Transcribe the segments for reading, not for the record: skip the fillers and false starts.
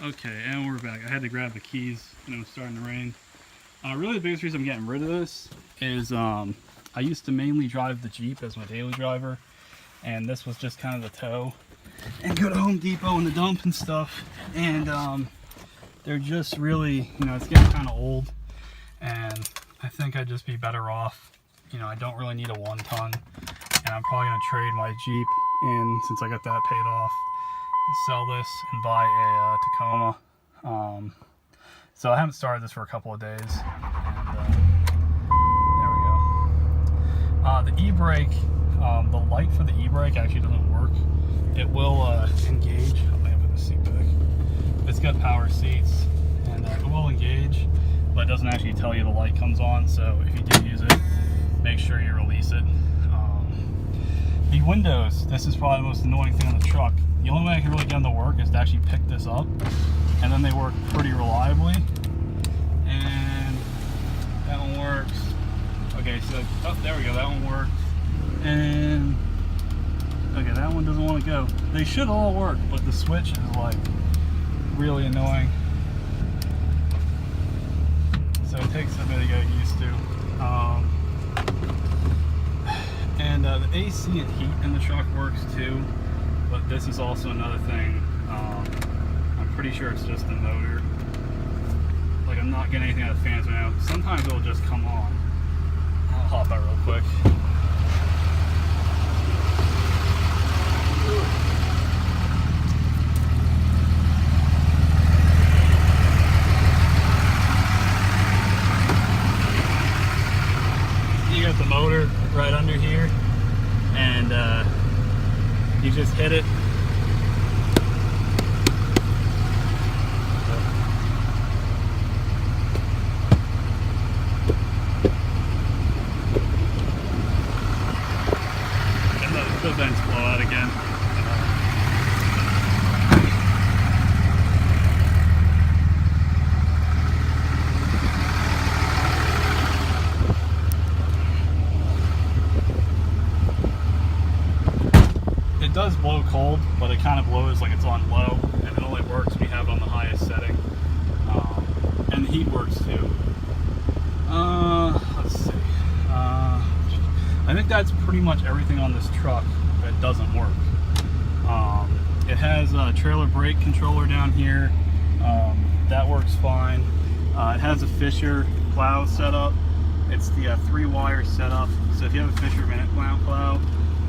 Okay, and we're back. I had to grab the keys and it was starting to rain. Really the biggest reason I'm getting rid of this is I used to mainly drive the Jeep as my daily driver, and this was just kind of the tow. And go to Home Depot and the dump and stuff, and they're just really, you know, it's getting kind of old, and I think I'd just be better off, you know, I don't really need a 1 ton, and I'm probably going to trade my Jeep in, since I got that paid off, and sell this and buy a Tacoma. So I haven't started this for a couple of days, and there we go. The e-brake, the light for the e-brake actually doesn't work. It will engage. Let me put the seat back. It's got power seats, and it will engage, but it doesn't actually tell you the light comes on. So if you do use it, make sure you release it. The windows, this is probably the most annoying thing on the truck. The only way I can really get them to work is to actually pick this up, and then they work pretty reliably. And that one works. Okay, so oh, there we go. That one worked. And okay, that one doesn't want to go. They should all work, but the switch is like really annoying. So it takes a bit to get used to. And the AC and heat in the truck works too, but this is also another thing. I'm pretty sure it's just the motor. Like, I'm not getting anything out of the fans right now. Sometimes it'll just come on. I'll hop out real quick. You got the motor right under here, and you just hit it. And the vents blow out again. It does blow cold, but it kind of blows like it's on low, and it only works when you have it on the highest setting. And the heat works too. Let's see. I think that's pretty much everything on this truck that doesn't work. It has a trailer brake controller down here. That works fine. It has a Fisher plow setup. It's the 3-wire setup. So if you have a Fisher minute plow,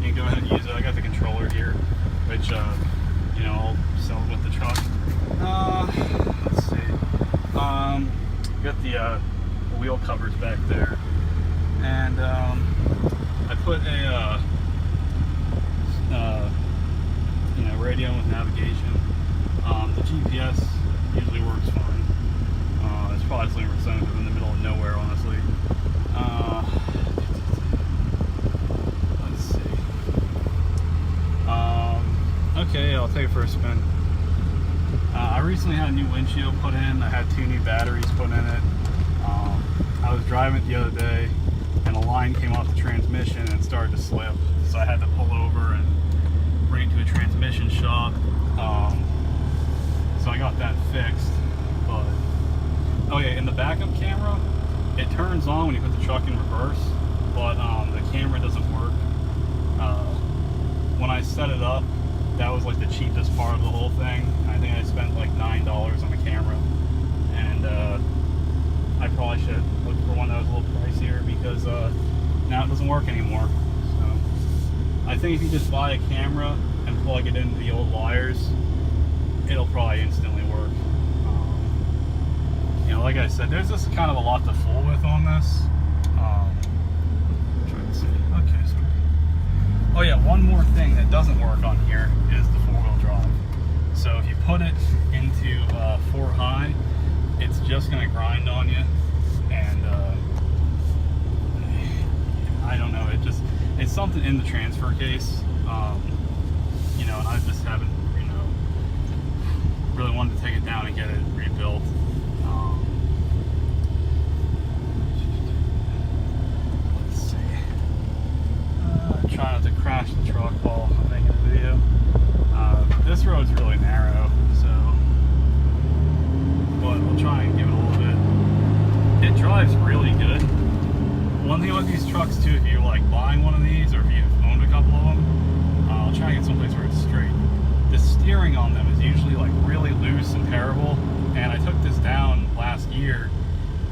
you can go ahead and use it. I got the controller here, which you know, I'll sell it with the truck. Let's see. Got the wheel covers back there, and I put a you know, radio with navigation. The GPS usually works fine. It's probably something representative in the middle of nowhere, honestly. Let's see. Okay, I'll take it for a spin. I recently had a new windshield put in. I had 2 new batteries put in it. I was driving it the other day, and a line came off the transmission and it started to slip. So I had to pull over and bring it to a transmission shop. So I got that fixed. But oh yeah, in the backup camera, it turns on when you put the truck in reverse, but the camera doesn't work. When I set it up, that was like the cheapest part of the whole thing. I think I spent like $9 on the camera, and I probably should look for one that was a little pricier, because now it doesn't work anymore. So I think if you just buy a camera and plug it into the old wires, it'll probably instantly work. You know, like I said, there's just kind of a lot to fool with on this. Try to see. Okay, so oh yeah, one more thing that doesn't work on here is the 4-wheel drive. So if you put it into 4 high, it's just going to grind on you, and I don't know, it's something in the transfer case, you know, and I just haven't, you know, really wanted to take it down and get it rebuilt. Let's see. Try not to crash the truck while I'm making a video. This road's really narrow, so these trucks too, if you're like buying one of these or if you've owned a couple of them, I'll try and get someplace where it's straight. The steering on them is usually like really loose and terrible, and I took this down last year,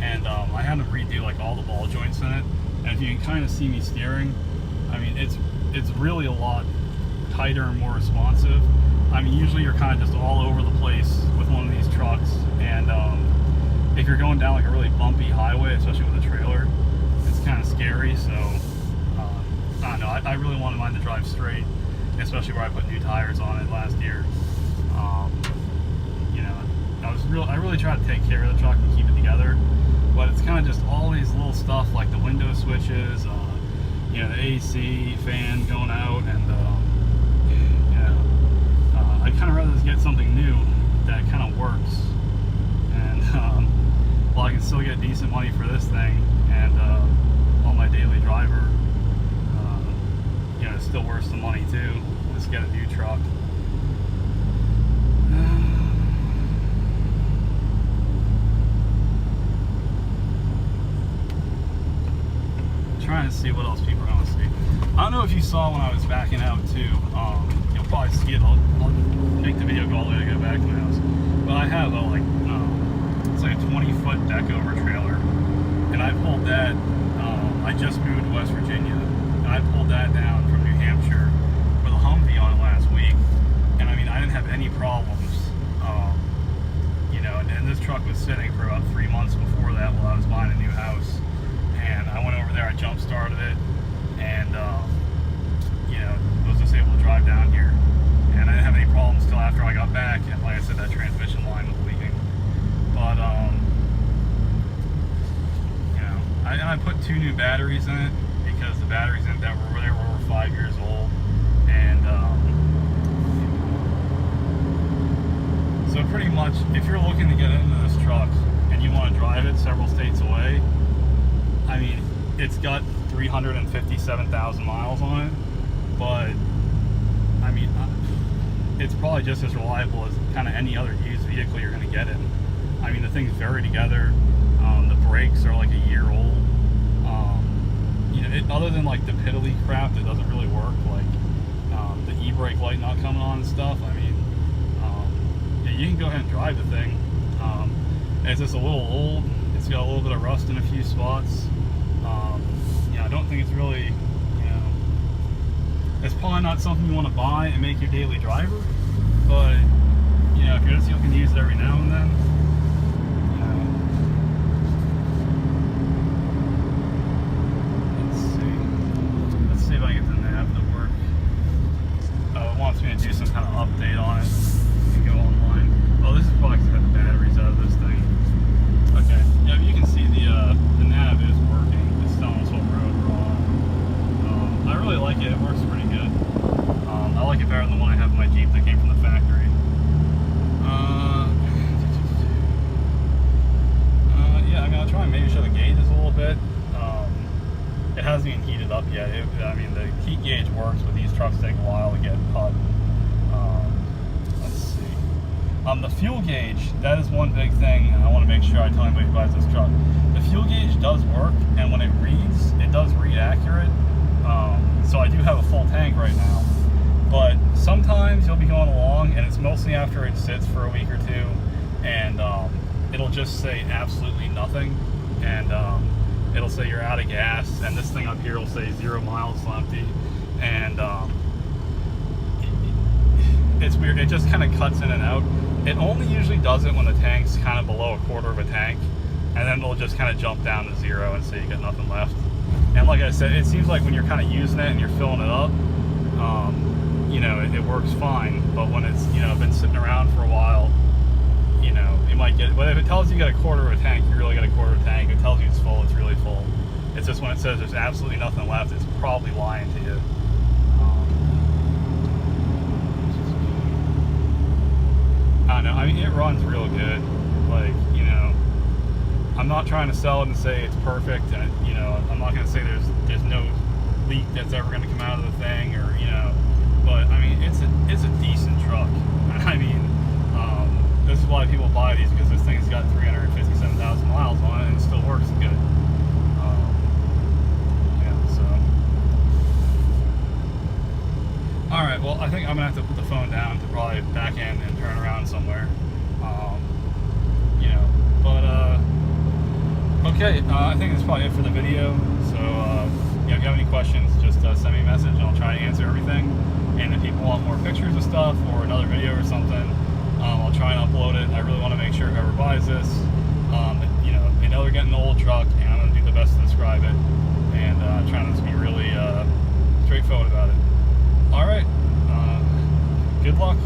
and I had to redo like all the ball joints in it. And if you can kind of see me steering, I mean it's really a lot tighter and more responsive. I mean usually you're kind of just all over the place with one of these trucks, and if you're going down like a really bumpy highway, especially with a trailer, it's kind of scary. So I don't know, I really wanted mine to drive straight, especially where I put new tires on it last year. You know, I really tried to take care of the truck and keep it together, but it's kind of just all these little stuff like the window switches, you know, the AC fan going out, and you know, I'd kind of rather just get something new that kind of works. And well, I can still get decent money for this thing, and on my daily driver, you know, it's still worth some money too. Just get a new truck. Trying to see what else people are going to see. I don't know if you saw when I was backing out too. You'll probably see it. I'll make the video go all the way to go back to my house. But I have a it's like a 20-foot deck over trailer, and I pulled that. I just moved to West Virginia, and I pulled that down from New Hampshire with a Humvee on it last week. And I mean, I didn't have any problems. You know, and this truck was sitting for about 3 months before that while I was buying a new house. And I went over there, I jump started it, and you know, was just able to drive down here. And I didn't have any problems till after I got back, and like I said, that transmission line was leaking. But you know, I put 2 new batteries in it because the batteries in that were there were over 5 years old, and so pretty much, if you're looking to get into this truck and you want to drive it several states away, I mean, it's got 357,000 miles on it, but I mean, it's probably just as reliable as kind of any other used vehicle you're going to get in. I mean, the thing's very together. The brakes are like a year old. You know, other than like the piddly crap that doesn't really work, like the e-brake light not coming on and stuff, I mean, yeah, you can go ahead and drive the thing. It's just a little old. It's got a little bit of rust in a few spots. You know, I don't think it's really, you know, it's probably not something you want to buy and make your daily driver, but, you know, if you're just looking to use it every now and then, you know. Let's see if I can get the nav to work. Oh, it wants me to do some kind of update on it and go online. Oh, this is probably because I got the batteries out of this thing. Okay, yeah, you can see the nav is working. It's telling us what road we're on. I really like it. It works pretty good. I like it better than the one I have in my Jeep that came from the factory. Yeah, I mean, I'll try and maybe show the gauges a little bit. It hasn't even heated up yet. I mean, the heat gauge works, but these trucks take a while to get hot. Let's see. The fuel gauge, that is one big thing, and I want to make sure I tell anybody who buys this truck. The fuel gauge does work, and when it reads, it does read accurate. So I do have a full tank right now. But sometimes you'll be going along, and it's mostly after it sits for a week or two, and it'll just say absolutely nothing, and it'll say you're out of gas, and this thing up here will say 0 miles till empty, and it's weird. It just kind of cuts in and out. It only usually does it when the tank's kind of below a quarter of a tank, and then it'll just kind of jump down to 0 and say you got nothing left. And like I said, it seems like when you're kind of using it and you're filling it up, you know, it works fine. But when it's, you know, been sitting around for a while, you know, you might get, but if it tells you got a quarter of a tank, you really got a quarter of a tank. If it tells you it's full, it's really full. It's just when it says there's absolutely nothing left, it's probably lying to you. I don't know, I mean, it runs real good. Like, you know, I'm not trying to sell it and say it's perfect, and, you know, I'm not going to say there's no leak that's ever going to come out of the thing, or, you know, but, I mean, it's a decent truck. I mean, this is why people buy these, because this thing's got 357,000 miles on it, and it still works good. well, I think I'm gonna have to put the phone down to probably back in and turn around somewhere. You know, but okay, I think that's probably it for the video. So yeah, if you have any questions, just send me a message and I'll try to answer everything. And if people want more pictures of stuff or another video or something, I'll try and upload it. I really want to make sure whoever buys this, you know, they know they're getting an old truck, and I'm going to do the best to describe it, and trying to just be really straightforward about it. All right, good luck.